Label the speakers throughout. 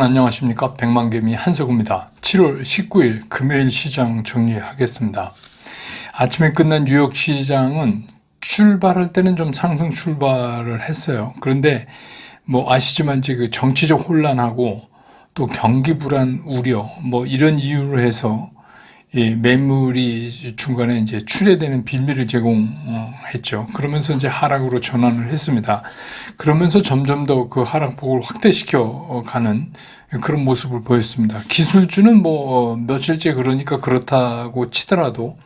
Speaker 1: 여러분 안녕하십니까? 백만개미 한석우입니다. 7월 19일 금요일 시장 정리하겠습니다. 아침에 끝난 뉴욕 시장은 출발할 때는 좀 상승 출발을 했어요. 그런데 뭐 아시지만 이제 그 정치적 혼란하고 또 경기 불안 우려 뭐 이런 이유로 해서 이 매물이 중간에 이제 출회되는 빌미를 제공했죠. 그러면서 이제 하락으로 전환을 했습니다. 그러면서 점점 더 그 하락폭을 확대시켜 가는 그런 모습을 보였습니다. 기술주는 뭐 며칠째 그러니까 그렇다고 치더라도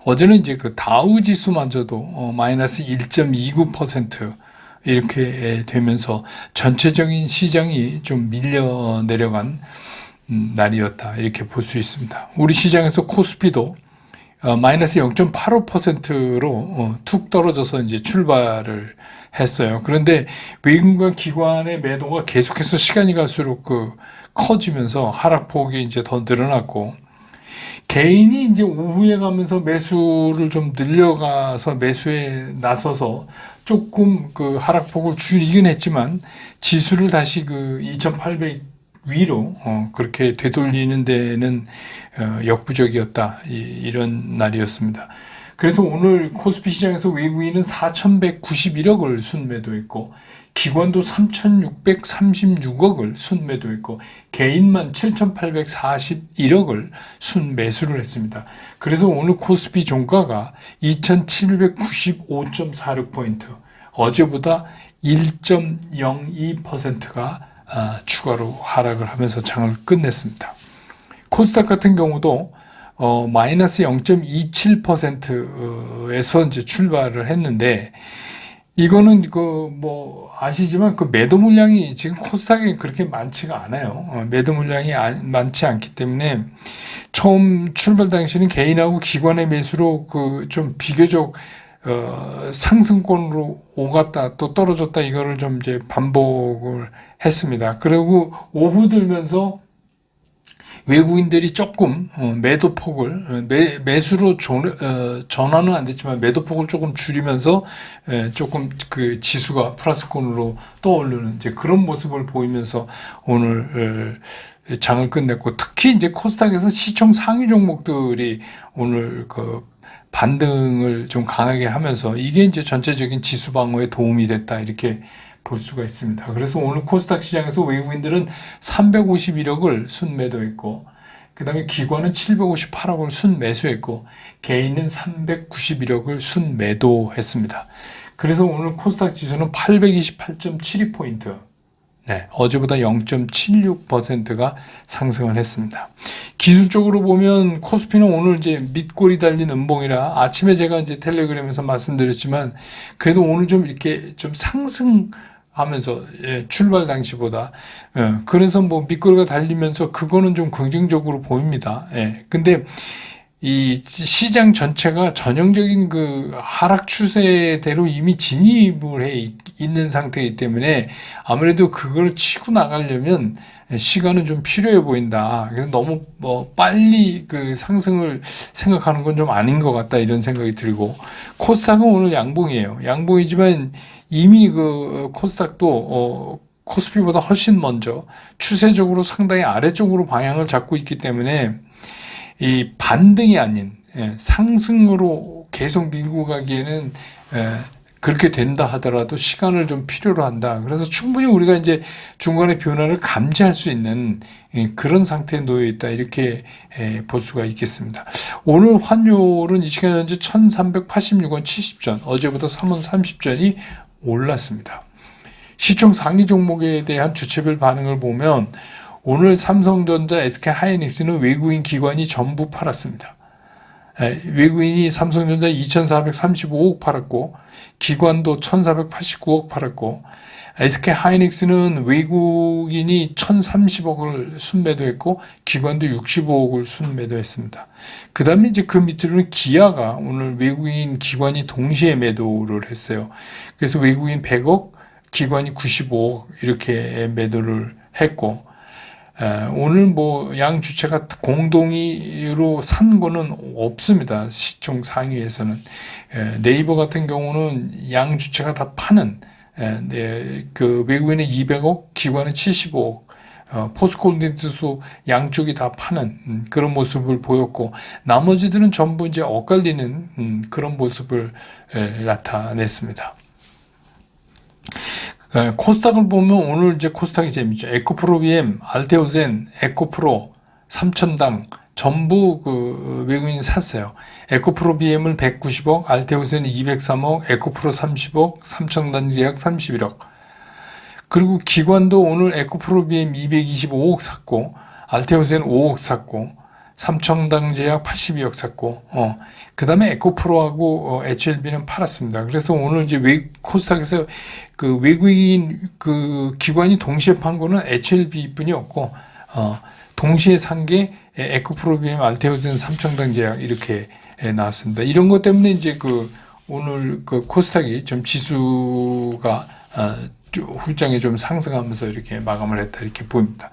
Speaker 1: 어제는 이제 그 다우 지수마저도 마이너스 1.29% 이렇게 되면서 전체적인 시장이 좀 밀려 내려간 날이었다 이렇게 볼 수 있습니다. 우리 시장에서 코스피도 마이너스 0.85%로 툭 떨어져서 이제 출발을 했어요. 그런데 외국인과 기관의 매도가 계속해서 시간이 갈수록 커지면서 하락폭이 이제 더 늘어났고, 개인이 이제 오후에 가면서 매수를 좀 늘려가서 매수에 나서서 조금 그 하락폭을 줄이긴 했지만 지수를 다시 그 2,800 위로 그렇게 되돌리는 데는 역부족이었다 이런 날이었습니다. 그래서 오늘 코스피 시장에서 외국인은 4,191억을 순매도했고 기관도 3,636억을 순매도했고 개인만 7,841억을 순매수를 했습니다. 그래서 오늘 코스피 종가가 2,795.46포인트, 어제보다 1.02%가 추가로 하락을 하면서 장을 끝냈습니다. 코스닥 같은 경우도 마이너스 0.27%에서 이제 출발을 했는데, 이거는 뭐 아시지만 그 매도 물량이 지금 코스닥에 그렇게 많지가 않아요. 매도 물량이 많지 않기 때문에 처음 출발 당시는 개인하고 기관의 매수로 좀 비교적 상승권으로 오갔다 또 떨어졌다 이거를 좀 이제 반복을 했습니다. 그리고 오후 들면서 외국인들이 조금 매도폭을 매수로 전환은 안 됐지만 매도폭을 조금 줄이면서 조금 그 지수가 플러스권으로 떠오르는 이제 그런 모습을 보이면서 오늘 장을 끝냈고, 특히 이제 코스닥에서 시총 상위 종목들이 오늘 반등을 좀 강하게 하면서 이게 이제 전체적인 지수 방어에 도움이 됐다 이렇게 볼 수가 있습니다. 그래서 오늘 코스닥 시장에서 외국인들은 351억을 순매도했고, 그 다음에 기관은 758억을 순매수했고, 개인은 391억을 순매도했습니다. 그래서 오늘 코스닥 지수는 828.72포인트, 어제보다 0.76%가 상승을 했습니다. 기술적으로 보면 코스피는 오늘 이제 밑골이 달린 음봉이라 아침에 제가 이제 텔레그램에서 말씀드렸지만 그래도 오늘 좀 이렇게 좀 상승하면서 출발 당시보다 그래서 뭐 밑골이가 달리면서 그거는 좀 긍정적으로 보입니다. 근데 이 시장 전체가 전형적인 그 하락 추세대로 이미 진입을 해 있는 상태이기 때문에 아무래도 그걸 치고 나가려면 시간은 좀 필요해 보인다. 그래서 너무 빨리 그 상승을 생각하는 건 좀 아닌 것 같다 이런 생각이 들고, 코스닥은 오늘 양봉이에요. 양봉이지만 이미 그 코스닥도 코스피보다 훨씬 먼저 추세적으로 상당히 아래쪽으로 방향을 잡고 있기 때문에 이 반등이 아닌 상승으로 계속 밀고 가기에는 그렇게 된다 하더라도 시간을 좀 필요로 한다. 그래서 충분히 우리가 이제 중간에 변화를 감지할 수 있는 그런 상태에 놓여 있다 이렇게 볼 수가 있겠습니다. 오늘 환율은 이 시간 현재 1,386원 70전, 어제보다 3원 30전이 올랐습니다. 시총 상위 종목에 대한 주체별 반응을 보면 오늘 삼성전자, SK하이닉스는 외국인 기관이 전부 팔았습니다. 외국인이 삼성전자 2,435억 팔았고 기관도 1,489억 팔았고, SK하이닉스는 외국인이 1,030억을 순매도했고 기관도 65억을 순매도했습니다. 그 다음에 이제 그 밑으로는 기아가 오늘 외국인 기관이 동시에 매도를 했어요. 그래서 외국인 100억, 기관이 95억 이렇게 매도를 했고, 오늘 뭐 양 주체가 공동으로 산 거는 없습니다. 시총 상위에서는. 네이버 같은 경우는 양 주체가 다 파는, 그 외국인은 200억, 기관은 75억 포스코홀딩스도 양쪽이 다 파는 그런 모습을 보였고, 나머지들은 전부 이제 엇갈리는 그런 모습을 나타냈습니다. 코스닥을 보면 오늘 이제 코스닥이 재밌죠. 에코프로 BM, 알테오젠, 에코프로 3,000당 전부 그 외국인이 샀어요. 에코프로 BM을 190억, 알테오젠 203억, 에코프로 30억, 3,000당 계약 31억. 그리고 기관도 오늘 에코프로 BM 225억 샀고, 알테오젠 5억 샀고, 3,000당 제약 82억 샀고, 그 다음에 에코프로하고 HLB는 팔았습니다. 그래서 오늘 이제 코스닥에서 그 외국인 그 기관이 동시에 판 거는 HLB 뿐이었고, 동시에 산 게 에코프로 BM, 알테오젠, 3,000당 제약 이렇게 나왔습니다. 이런 것 때문에 이제 그 오늘 그 코스닥이 좀 지수가 훌장에 좀 상승하면서 이렇게 마감을 했다 이렇게 보입니다.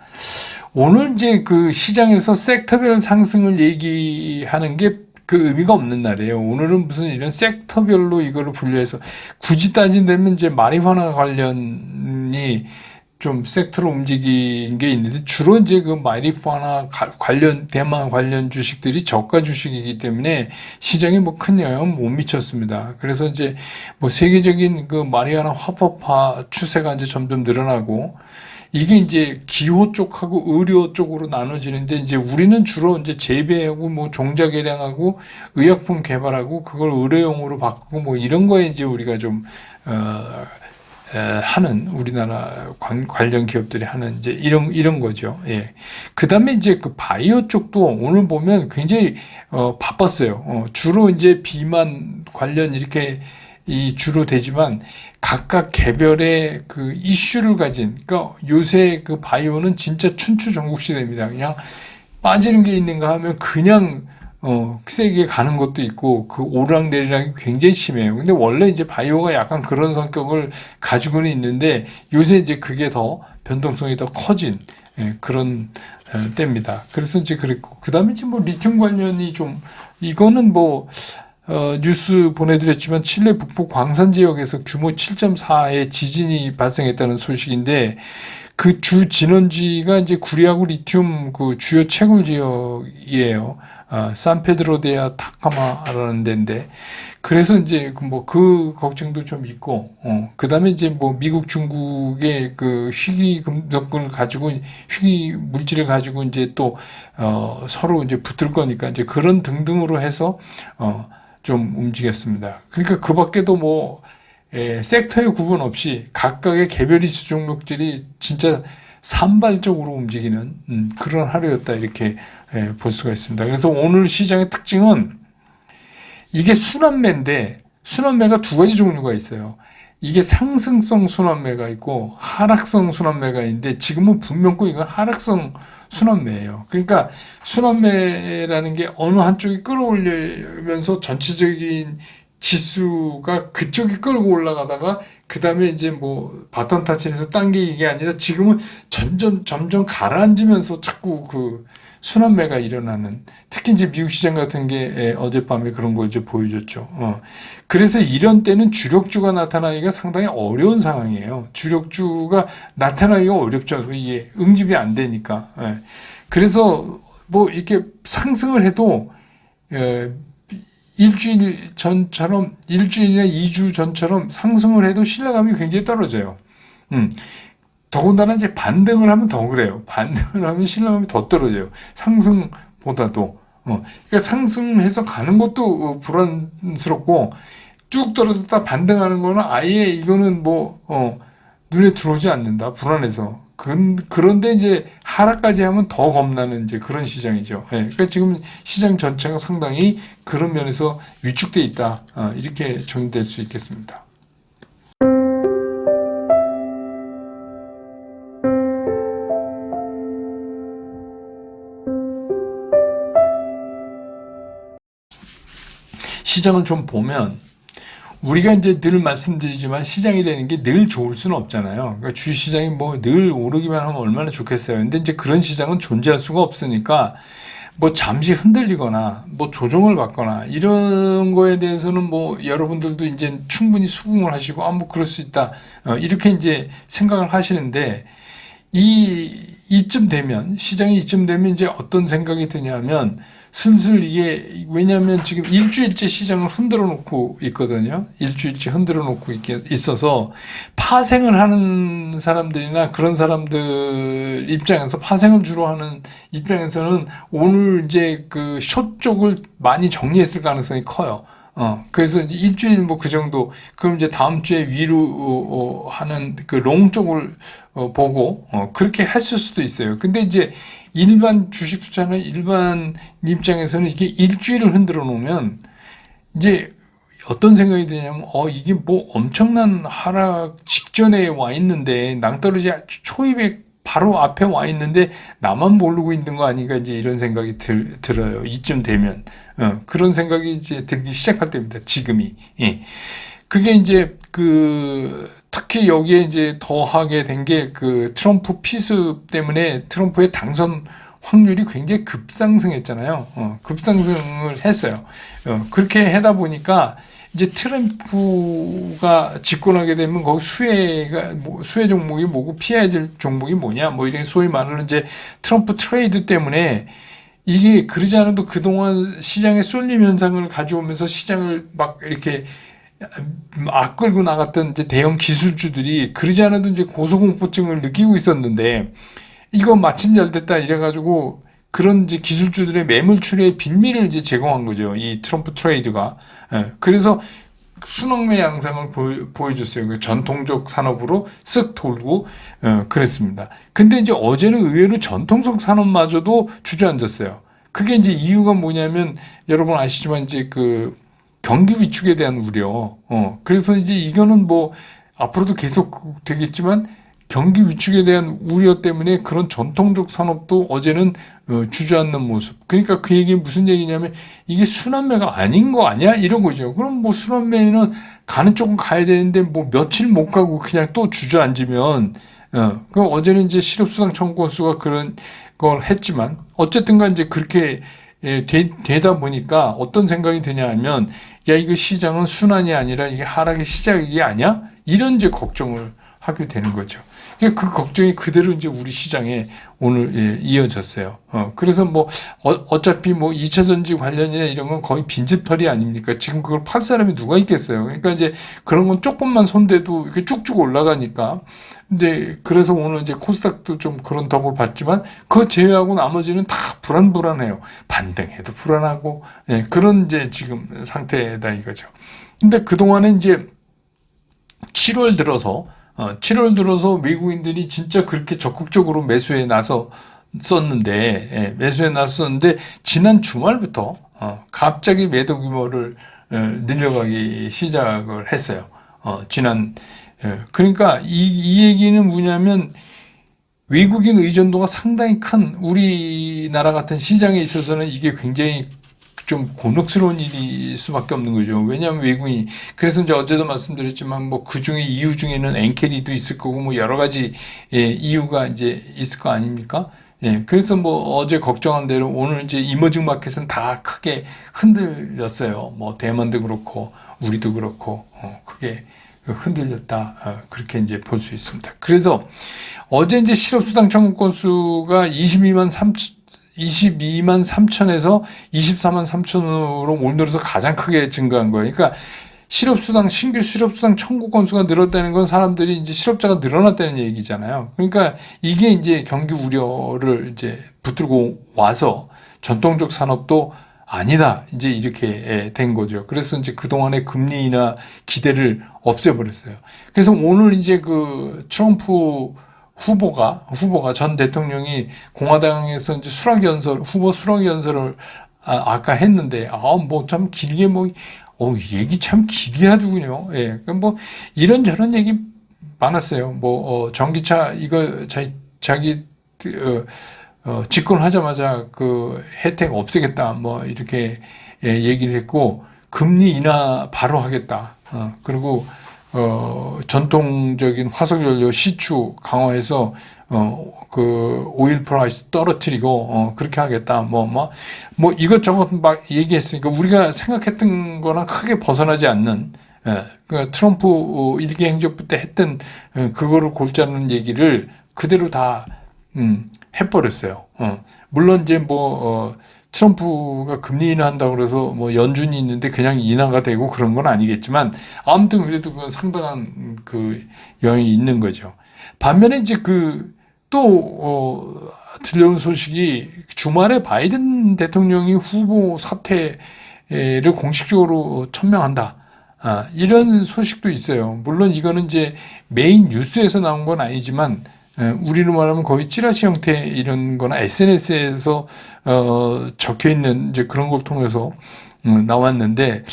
Speaker 1: 오늘 이제 그 시장에서 섹터별 상승을 얘기하는 게 그 의미가 없는 날이에요. 오늘은 무슨 이런 섹터별로 이거를 분류해서 굳이 따진다면 이제 마리화나 관련이 좀 섹터로 움직인 게 있는데, 주로 이제 그 마리화나 관련, 대만 관련 주식들이 저가 주식이기 때문에 시장에 뭐 큰 영향은 못 미쳤습니다. 그래서 이제 뭐 세계적인 그 마리화나 화법화 추세가 이제 점점 늘어나고, 이게 이제 기호 쪽하고 의료 쪽으로 나눠지는데, 이제 우리는 주로 이제 재배하고 뭐 종자 개량하고 의약품 개발하고 그걸 의료용으로 바꾸고 뭐 이런 거에 이제 우리가 좀, 하는 우리나라 관련 기업들이 하는 이제 이런 거죠. 예. 그 다음에 이제 그 바이오 쪽도 오늘 보면 굉장히 바빴어요. 주로 이제 비만 관련 이렇게 주로 되지만 각각 개별의 그 이슈를 가진, 그러니까 요새 그 바이오는 진짜 춘추전국시대입니다. 그냥 빠지는 게 있는가 하면 그냥 세게 가는 것도 있고, 그 오르락내리락이 굉장히 심해요. 근데 원래 이제 바이오가 약간 그런 성격을 가지고는 있는데, 요새 이제 그게 더 변동성이 더 커진 그런 때입니다. 그래서 이제 그랬고, 그 다음에 이제 뭐 리튬 관련이 좀, 이거는 뭐 뉴스 보내드렸지만 칠레 북부 광산 지역에서 규모 7.4의 지진이 발생했다는 소식인데, 그 주 진원지가 이제 구리하고 리튬 그 주요 채굴 지역이에요. 산페드로데아 타카마라는 데인데, 그래서 이제 그 걱정도 좀 있고, 그 다음에 이제 뭐 미국, 중국의 그 희귀 금속을 가지고, 희귀 물질을 가지고 이제 또, 서로 이제 붙을 거니까 이제 그런 등등으로 해서, 좀 움직였습니다. 그러니까 그 밖에도 뭐, 섹터의 구분 없이 각각의 개별 이슈 종목들이 진짜 산발적으로 움직이는 그런 하루였다 이렇게 볼 수가 있습니다. 그래서 오늘 시장의 특징은 이게 순환매인데, 순환매가 두 가지 종류가 있어요. 이게 상승성 순환매가 있고 하락성 순환매가 있는데, 지금은 분명히 이건 하락성 순환매예요. 그러니까 순환매라는 게 어느 한쪽이 끌어올리면서 전체적인 지수가 그쪽이 끌고 올라가다가 그 다음에 이제 뭐 바톤 타치에서 당기는 게 아니라, 지금은 점점 가라앉으면서 자꾸 그 순환매가 일어나는, 특히 이제 미국 시장 같은 게 어젯밤에 그런 걸 이제 보여줬죠. 그래서 이런 때는 주력주가 나타나기가 상당히 어려운 상황이에요. 주력주가 나타나기가 어렵죠. 이게 응집이 안 되니까. 그래서 뭐 이렇게 상승을 해도 일주일 전처럼, 일주일이나 2주 전처럼 상승을 해도 신뢰감이 굉장히 떨어져요. 더군다나 이제 반등을 하면 더 그래요. 반등을 하면 신뢰감이 더 떨어져요. 상승보다도. 그러니까 상승해서 가는 것도 불안스럽고, 쭉 떨어졌다 반등하는 거는 아예 이거는 뭐, 눈에 들어오지 않는다. 불안해서. 그런데 이제 하락까지 하면 더 겁나는 이제 그런 시장이죠. 그러니까 지금 시장 전체가 상당히 그런 면에서 위축돼 있다. 이렇게 정의될 수 있겠습니다. 시장을 좀 보면, 우리가 이제 늘 말씀드리지만 시장이라는 게 늘 좋을 수는 없잖아요. 그러니까 주시장이 뭐 늘 오르기만 하면 얼마나 좋겠어요. 근데 이제 그런 시장은 존재할 수가 없으니까, 뭐 잠시 흔들리거나 뭐 조정을 받거나 이런 거에 대해서는 뭐 여러분들도 이제 충분히 수긍을 하시고, 뭐 그럴 수 있다. 이렇게 이제 생각을 하시는데, 이쯤 되면, 시장이 이쯤 되면 이제 어떤 생각이 드냐면, 슬슬 이게, 왜냐하면 지금 일주일째 시장을 흔들어 놓고 있거든요. 일주일째 흔들어 놓고 있어서, 파생을 하는 사람들이나 그런 사람들 입장에서, 파생을 주로 하는 입장에서는 오늘 이제 그 숏 쪽을 많이 정리했을 가능성이 커요. 그래서 이제 일주일 뭐 그 정도, 그럼 이제 다음 주에 위로, 하는 그 롱 쪽을, 보고, 그렇게 했을 수도 있어요. 근데 이제 일반 주식 투자는 일반 입장에서는 이게 일주일을 흔들어 놓으면, 이제 어떤 생각이 드냐면, 이게 뭐 엄청난 하락 직전에 와 있는데, 낭떠러지 초입에 바로 앞에 와 있는데, 나만 모르고 있는 거 아닌가, 이제 이런 생각이 들어요. 이쯤 되면. 그런 생각이 이제 들기 시작할 때입니다. 지금이. 예. 그게 이제 특히 여기에 이제 더하게 된 게 트럼프 피습 때문에 트럼프의 당선 확률이 굉장히 급상승했잖아요. 급상승을 했어요. 그렇게 하다 보니까 이제 트럼프가 집권하게 되면 거기 수혜 종목이 뭐고 피해야 될 종목이 뭐냐, 뭐 이런 소위 말하는 이제 트럼프 트레이드 때문에 이게 그러지 않아도 그동안 시장에 쏠림 현상을 가져오면서 시장을 막 이렇게 끌고 나갔던 이제 대형 기술주들이 그러지 않아도 이제 고소공포증을 느끼고 있었는데, 이거 마침 잘 됐다 이래가지고 그런 이제 기술주들의 매물 출의 빌미를 이제 제공한 거죠. 이 트럼프 트레이드가. 그래서 순환매 양상을 보여줬어요. 그 전통적 산업으로 쓱 돌고, 그랬습니다. 근데 이제 어제는 의외로 전통적 산업마저도 주저앉았어요. 그게 이제 이유가 뭐냐면, 여러분 아시지만 이제 경기 위축에 대한 우려. 그래서 이제 이거는 뭐 앞으로도 계속 되겠지만, 경기 위축에 대한 우려 때문에 그런 전통적 산업도 어제는 주저앉는 모습. 그러니까 그 얘기는 무슨 얘기냐면, 이게 순환매가 아닌 거 아니야? 이런 거죠. 그럼 뭐 순환매는 가는 쪽은 가야 되는데 뭐 며칠 못 가고 그냥 또 주저앉으면, 그럼 어제는 이제 실업수당 청구 건수가 그런 걸 했지만, 어쨌든간 이제 그렇게 되다 보니까 어떤 생각이 드냐 하면, 야, 이거 시장은 순환이 아니라 이게 하락의 시작이 아니야? 이런 이제 걱정을 하게 되는 거죠. 그 걱정이 그대로 이제 우리 시장에 오늘 이어졌어요. 그래서 뭐 어차피 뭐 2차 전지 관련이나 이런 건 거의 빈집털이 아닙니까? 지금 그걸 팔 사람이 누가 있겠어요? 그러니까 이제 그런 건 조금만 손대도 이렇게 쭉쭉 올라가니까. 근데 그래서 오늘 이제 코스닥도 좀 그런 덕을 봤지만, 그거 제외하고 나머지는 다 불안해요. 반등해도 불안하고, 그런 이제 지금 상태다 이거죠. 근데 그동안에 이제 7월 들어서 외국인들이 진짜 그렇게 적극적으로 매수에 나섰었는데, 지난 주말부터 갑자기 매도 규모를 늘려가기 시작을 했어요. 그러니까 이 얘기는 뭐냐면, 외국인 의존도가 상당히 큰 우리나라 같은 시장에 있어서는 이게 굉장히 좀 곤혹스러운 일일 수밖에 없는 거죠. 왜냐하면 외국인이, 그래서 이제 어제도 말씀드렸지만 뭐 그 중에 이유 중에는 엔캐리도 있을 거고 뭐 여러 가지 이유가 이제 있을 거 아닙니까? 그래서 뭐 어제 걱정한 대로 오늘 이제 이머징 마켓은 다 크게 흔들렸어요. 뭐 대만도 그렇고 우리도 그렇고 크게 흔들렸다. 그렇게 이제 볼 수 있습니다. 그래서 어제 이제 실업수당 청구 건수가 22만 3천에서 24만 3천으로 올 들어서 가장 크게 증가한 거예요. 그러니까 신규 실업수당 청구 건수가 늘었다는 건 사람들이 이제 실업자가 늘어났다는 얘기잖아요. 그러니까 이게 이제 경기 우려를 이제 붙들고 와서 전통적 산업도 아니다, 이제 이렇게 된 거죠. 그래서 이제 그동안의 금리 인하 기대를 없애버렸어요. 그래서 오늘 이제 트럼프 후보가 전 대통령이 공화당에서 이제 후보 수락연설을 아까 했는데, 뭐 참 길게 얘기 참 길게 하더군요. 뭐 이런저런 얘기 많았어요. 뭐 전기차 이거 자기 집권하자마자 혜택 없애겠다, 뭐 이렇게 얘기를 했고, 금리 인하 바로 하겠다. 그리고 전통적인 화석연료 시추 강화해서 오일 프라이스 떨어뜨리고 그렇게 하겠다. 뭐 이것저것 막 얘기했으니까 우리가 생각했던 거랑 크게 벗어나지 않는, 트럼프 일기 행정부 때 했던 그거를 골자는 얘기를 그대로 다 해버렸어요. 물론 이제 트럼프가 금리 인하한다고 그래서 연준이 있는데 그냥 인하가 되고 그런 건 아니겠지만 아무튼 그래도 그건 상당한 그 영향이 있는 거죠. 반면에 이제 들려온 소식이 주말에 바이든 대통령이 후보 사퇴를 공식적으로 천명한다. 이런 소식도 있어요. 물론 이거는 이제 메인 뉴스에서 나온 건 아니지만 우리로 말하면 거의 찌라시 형태 이런 거나 SNS에서 적혀 있는 이제 그런 걸 통해서 나왔는데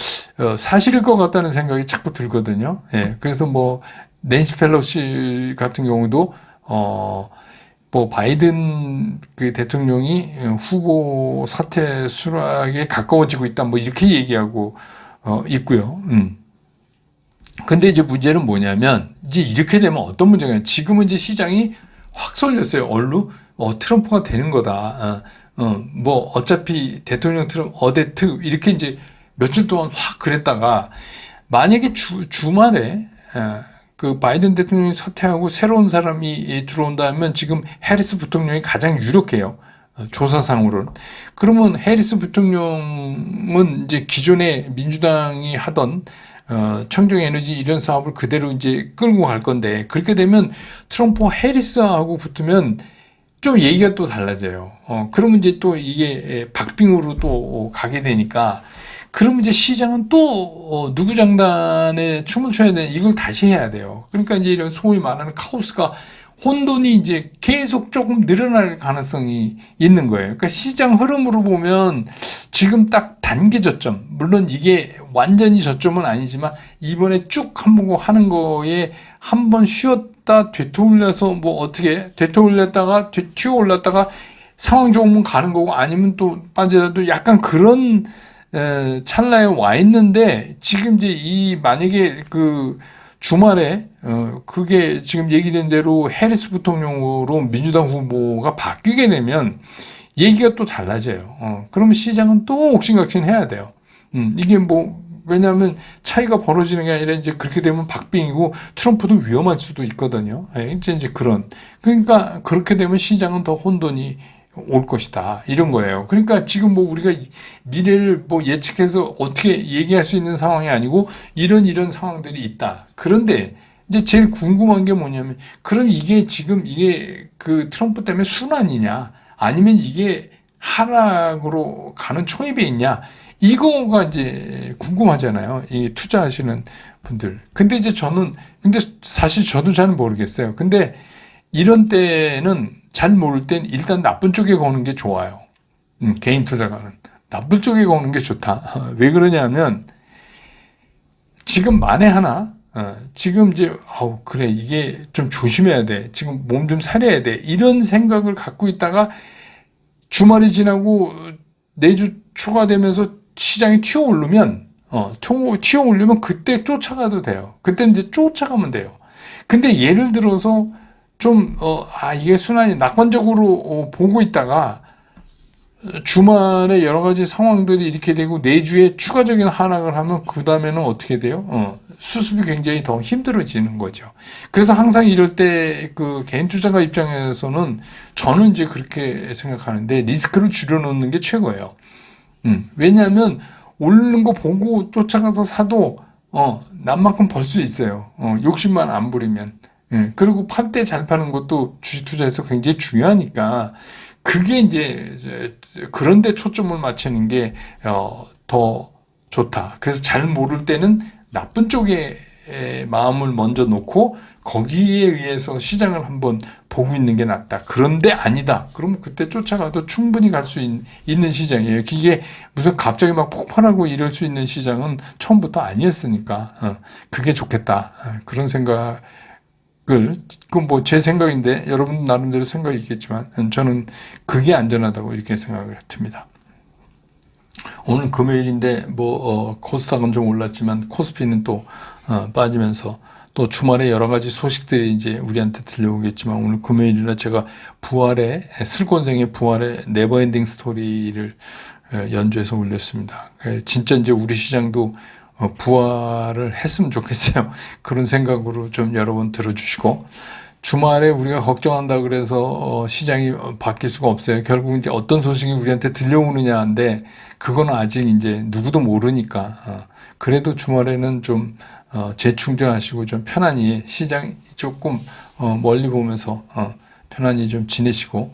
Speaker 1: 사실일 것 같다는 생각이 자꾸 들거든요. 예, 그래서 낸시 펠로시 같은 경우도 바이든 그 대통령이 후보 사퇴 수락에 가까워지고 있다 이렇게 얘기하고 있고요. 근데 이제 문제는 뭐냐면, 이제 이렇게 되면 어떤 문제가 있냐. 지금은 이제 시장이 확 쏠렸어요. 트럼프가 되는 거다. 어차피 대통령 트럼프, 어데트, 이렇게 이제 며칠 동안 확 그랬다가, 만약에 주말에, 그 바이든 대통령이 사퇴하고 새로운 사람이 들어온다면 지금 해리스 부통령이 가장 유력해요. 조사상으로는. 그러면 해리스 부통령은 이제 기존에 민주당이 하던 청정 에너지 이런 사업을 그대로 이제 끌고 갈 건데, 그렇게 되면 트럼프와 해리스하고 붙으면 좀 얘기가 또 달라져요. 그러면 이제 또 이게 박빙으로 또 가게 되니까, 그러면 이제 시장은 또 누구 장단에 춤을 춰야 되는, 이걸 다시 해야 돼요. 그러니까 이제 이런 소위 말하는 카오스가, 혼돈이 이제 계속 조금 늘어날 가능성이 있는 거예요. 그러니까 시장 흐름으로 보면 지금 딱 단계 저점, 물론 이게 완전히 저점은 아니지만 이번에 쭉 한번 하는 거에 한번 쉬었다 되돌려서 어떻게 되돌렸다가 튀어 올랐다가 상황 좋으면 가는 거고, 아니면 또 빠지더라도 약간 그런 찰나에 와 있는데, 지금 이제 만약에 주말에 그게 지금 얘기된 대로 해리스 부통령으로 민주당 후보가 바뀌게 되면 얘기가 또 달라져요. 그러면 시장은 또 옥신각신 해야 돼요. 이게 왜냐하면 차이가 벌어지는 게 아니라 이제 그렇게 되면 박빙이고 트럼프도 위험할 수도 있거든요. 이제 그러니까 그렇게 되면 시장은 더 혼돈이 올 것이다, 이런 거예요. 그러니까 지금 우리가 미래를 예측해서 어떻게 얘기할 수 있는 상황이 아니고 이런 상황들이 있다. 그런데 이제 제일 궁금한 게 뭐냐면, 그럼 이게 그 트럼프 때문에 순환이냐, 아니면 이게 하락으로 가는 초입에 있냐, 이거가 이제 궁금하잖아요. 이 투자하시는 분들. 근데 사실 저도 잘 모르겠어요. 근데 이런 때는 잘 모를 땐 일단 나쁜 쪽에 거는 게 좋아요. 개인 투자가는. 나쁜 쪽에 거는 게 좋다. 왜 그러냐면, 지금 만에 하나, 지금 이제, 그래, 이게 좀 조심해야 돼. 지금 몸 좀 사려야 돼. 이런 생각을 갖고 있다가 주말이 지나고 내주 초가 되면서 시장이 튀어 오르면 그때 쫓아가도 돼요. 그때 이제 쫓아가면 돼요. 근데 예를 들어서 이게 순환이 낙관적으로 보고 있다가 주말에 여러 가지 상황들이 이렇게 되고 내주에 추가적인 하락을 하면 그 다음에는 어떻게 돼요? 수습이 굉장히 더 힘들어지는 거죠. 그래서 항상 이럴 때 그 개인 투자가 입장에서는 저는 이제 그렇게 생각하는데, 리스크를 줄여놓는 게 최고예요. 왜냐하면 오르는 거 보고 쫓아가서 사도 남만큼 벌 수 있어요. 욕심만 안 부리면. 그리고 팔 때 잘 파는 것도 주식 투자에서 굉장히 중요하니까, 그게 이제 그런데 초점을 맞추는 게 더 좋다. 그래서 잘 모를 때는 나쁜 쪽에 마음을 먼저 놓고 거기에 의해서 시장을 한번 보고 있는 게 낫다. 그런데 아니다. 그러면 그때 쫓아가도 충분히 갈 수 있는 시장이에요. 이게 무슨 갑자기 막 폭발하고 이럴 수 있는 시장은 처음부터 아니었으니까 그게 좋겠다. 그런 생각. 그건 제 생각인데 여러분 나름대로 생각이 있겠지만 저는 그게 안전하다고 이렇게 생각을 듭니다. 오늘 금요일인데 코스닥은 좀 올랐지만 코스피는 또 빠지면서, 또 주말에 여러 가지 소식들이 이제 우리한테 들려오겠지만, 오늘 금요일이라 제가 슬곤생의 부활의 네버엔딩 스토리를 연주해서 올렸습니다. 진짜 이제 우리 시장도 부활을 했으면 좋겠어요. 그런 생각으로 좀 여러분 들어주시고, 주말에 우리가 걱정한다 그래서 시장이 바뀔 수가 없어요. 결국 이제 어떤 소식이 우리한테 들려오느냐인데 그거는 아직 이제 누구도 모르니까 그래도 주말에는 좀 재충전하시고 좀 편안히 시장 조금 멀리 보면서 편안히 좀 지내시고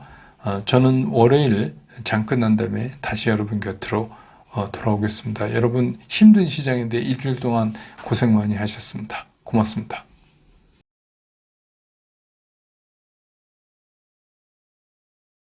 Speaker 1: 저는 월요일 장 끝난 다음에 다시 여러분 곁으로 돌아오겠습니다. 여러분 힘든 시장인데 일주일 동안 고생 많이 하셨습니다. 고맙습니다.